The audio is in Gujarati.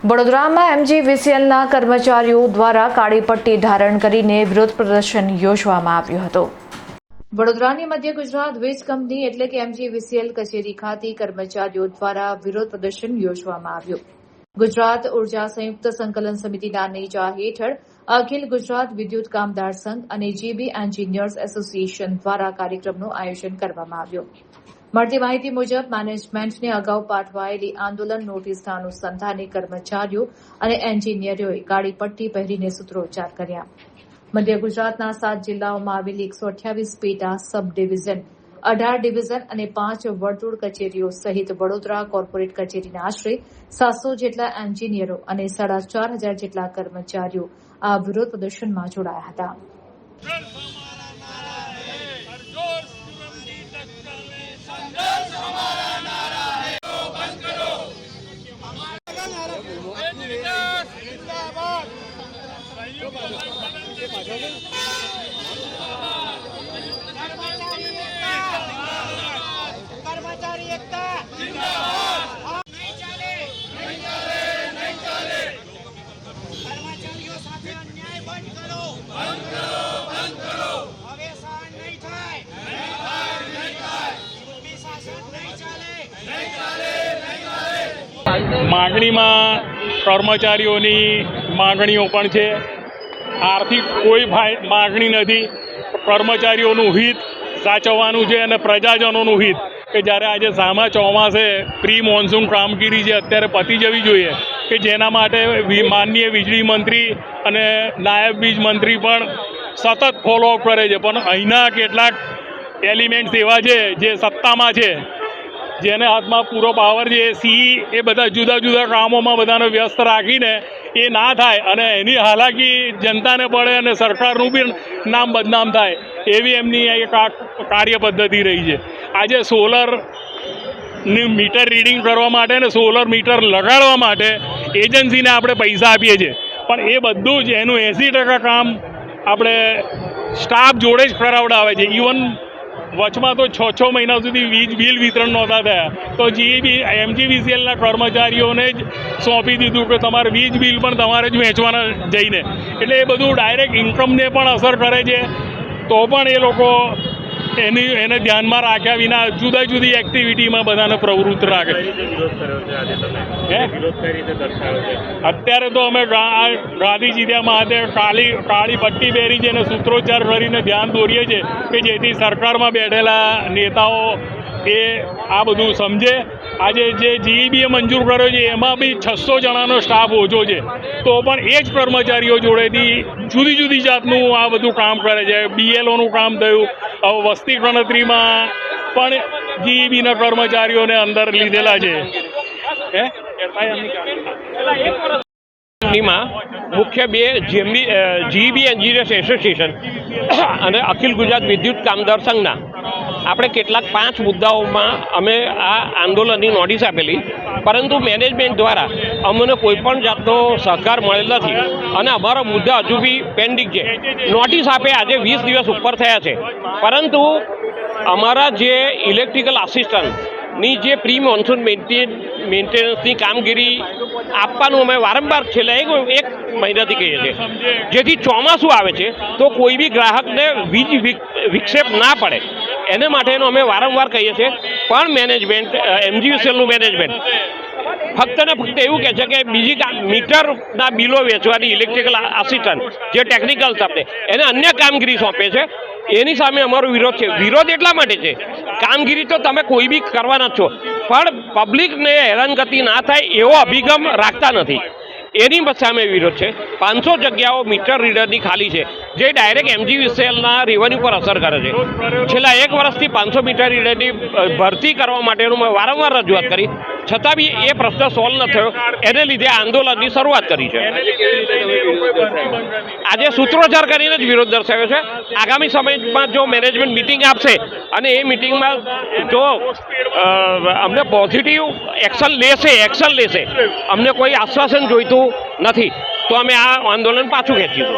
વડોદરામાં એમજીવીસીએલના કર્મચારીઓ દ્વારા કાળી પટ્ટી ધારણ કરીને વિરોધ પ્રદર્શન યોજવામાં આવ્યું હતું। વડોદરાની મધ્ય ગુજરાત વીજ કંપની એટલે કે એમજીવીસીએલ કચેરી ખાતે કર્મચારીઓ દ્વારા વિરોધ પ્રદર્શન યોજવામાં આવ્યું। ગુજરાત ઉર્જા સંયુક્ત સંકલન સમિતિના નેજા હેઠળ અખિલ ગુજરાત વિદ્યુત કામદાર સંઘ અને જીબી એન્જિનિયર્સ એસોસિએશન દ્વારા કાર્યક્રમનું આયોજન કરવામાં આવ્યું। મળતી માહિતી મુજબ મેનેજમેન્ટને અગાઉ પાઠવાયેલી આંદોલન નોટિસના અનુસંધાને કર્મચારીઓ અને એન્જિનિયરોએ કાળી પટ્ટી પહેરીને સૂત્રોચ્ચાર કર્યા। મધ્ય ગુજરાતના 7 જિલ્લાઓમાં આવેલી 128 પેટા સબ ડિવિઝન, 18 ડિવિઝન અને 5 વર્તુળ કચેરીઓ સહિત વડોદરા કોર્પોરેટ કચેરીના આશરે 700 જેટલા એન્જિનિયરો અને 4500 જેટલા કર્મચારીઓ આ વિરોધ પ્રદર્શનમાં જોડાયા હતા। कर्मचारी एकता नहीं चाले कर्मचारीओ साथे अन्याय बंद करो હવે સહન નહીં થાય ચૂંટણી શાસન નહીં ચાલે માગણીમાં કર્મચારીઓની માગણીઓ પણ છે। આર્થિક કોઈ માગણી નથી। કર્મચારીઓનું હિત સાચવવાનું છે અને પ્રજાજનોનું હિત કે જ્યારે આજે સામા ચોમાસે પ્રી મોન્સૂન કામગીરી જે અત્યારે પતી જવી જોઈએ કે જેના માટે માનનીય વીજળી મંત્રી અને નાયબ વીજ મંત્રી પણ સતત ફોલોઅપ કરે છે, પણ અહીંના કેટલાક એલિમેન્ટ્સ એવા છે જે સત્તામાં છે, જેને હાથમાં પૂરો પાવર છે, સી એ બધા જુદા જુદા કામોમાં બધાને વ્યસ્ત રાખીને એ ના થાય અને એની હાલાકી જનતાને પડે અને સરકારનું બી નામ બદનામ થાય એવી એમની એક કાર્ય પદ્ધતિ રહી છે। આજે સોલરની મીટર રીડિંગ કરવા માટે ને સોલર મીટર લગાડવા માટે એજન્સીને આપણે પૈસા આપીએ છીએ, પણ એ બધું જ એનું 80% કામ આપણે સ્ટાફ જોડે જ કરાવડાવે છે। ઇવન વચમાં તો 6 મહિના સુધી વીજ બિલ વિતરણ નહોતા થયા તો એમજીવીસીએલના કર્મચારીઓને જ સોંપી દીધું કે તમારે વીજ બિલ પણ તમારે જ વહેંચવાના જઈને, એટલે એ બધું ડાયરેક્ટ ઇન્કમને પણ અસર કરે છે। તો પણ એ લોકો એને ધ્યાનમાં રાખ્યા વિના જુદા જુદી એક્ટિવિટીમાં બધાને પ્રવૃત્ત રાખે। અત્યારે તો અમે ગાંધી ચીધ્યા મહાદેવ કાળી પટ્ટી પહેરી છે અને સૂત્રોચ્ચાર કરીને ધ્યાન દોરીએ છીએ કે જેથી સરકારમાં બેઠેલા નેતાઓ એ આ બધું સમજે। આજે જે જીઈબીએ મંજૂર કર્યો છે એમાં બી 600 જણાનો સ્ટાફ ઓછો છે, તો પણ એ જ કર્મચારીઓ જોડેથી જુદી જુદી જાતનું આ બધું કામ કરે છે। બીએલઓનું કામ થયું, હવે વસ્તી ગણતરીમાં પણ જીઈબીના કર્મચારીઓને અંદર લીધેલા છે। મુખ્ય બે જીઈબી એન્જિનિયર્સ એસોસિએશન અને અખિલ ગુજરાત વિદ્યુત કામદાર સંઘના આપણે કેટલાક 5 મુદ્દાઓમાં અમે આ આંદોલનની નોટિસ આપેલી, પરંતુ મેનેજમેન્ટ દ્વારા અમને કોઈપણ જાતનો સહકાર મળેલ નથી અને અમારા મુદ્દા હજુ બી પેન્ડિંગ છે। નોટિસ આપે આજે 20 દિવસ ઉપર થયા છે, પરંતુ અમારા જે ઇલેક્ટ્રિકલ આસિસ્ટન્ટની જે પ્રી મોન્સૂન મેન્ટેનન્સની કામગીરી આપવાનું અમે વારંવાર છેલ્લા એક મહિનાથી કહીએ છીએ, જેથી ચોમાસું આવે છે તો કોઈ બી ગ્રાહકને વીજ વિક્ષેપ ના પડે એને માટેનો અમે વારંવાર કહીએ છીએ। પણ મેનેજમેન્ટ એમજીવીસીએલનું મેનેજમેન્ટ ફક્ત ને ફક્ત એવું કહે છે કે બીજી મીટરના બિલો વેચવાની ઇલેક્ટ્રિકલ આસિસ્ટન્ટ જે ટેકનિકલ સ્ટાફને એને અન્ય કામગીરી સોંપે છે। એની સામે અમારો વિરોધ છે। વિરોધ એટલા માટે છે, કામગીરી તો તમે કોઈ બી કરવાના છો, પણ પબ્લિકને હેરાનગતિ ના થાય એવો અભિગમ રાખતા નથી, એની સામે વિરોધ છે। 500 જગ્યાઓ મીટર રીડરની ખાલી છે, જે ડાયરેક્ટ એમજીવીસીએલના રેવન્યુ પર અસર કરે છે। છેલ્લા 1 વર્ષથી 500 મીટર રીડરની ભરતી કરવા માટેનું મેં વારંવાર રજૂઆત કરી, છતાં બી એ પ્રશ્ન સોલ્વ ન થયો, એને લીધે આંદોલનની શરૂઆત કરી છે। આજે સૂત્રોચ્ચાર કરીને જ વિરોધ દર્શાવ્યો છે। આગામી સમયમાં જો મેનેજમેન્ટ મિટિંગ આપશે અને એ મિટિંગમાં જો અમને પોઝિટિવ એક્શન લેશે, અમને કોઈ આશ્વાસન જોઈતું નથી, તો અમે આ આંદોલન પાછું ખેંચીશું।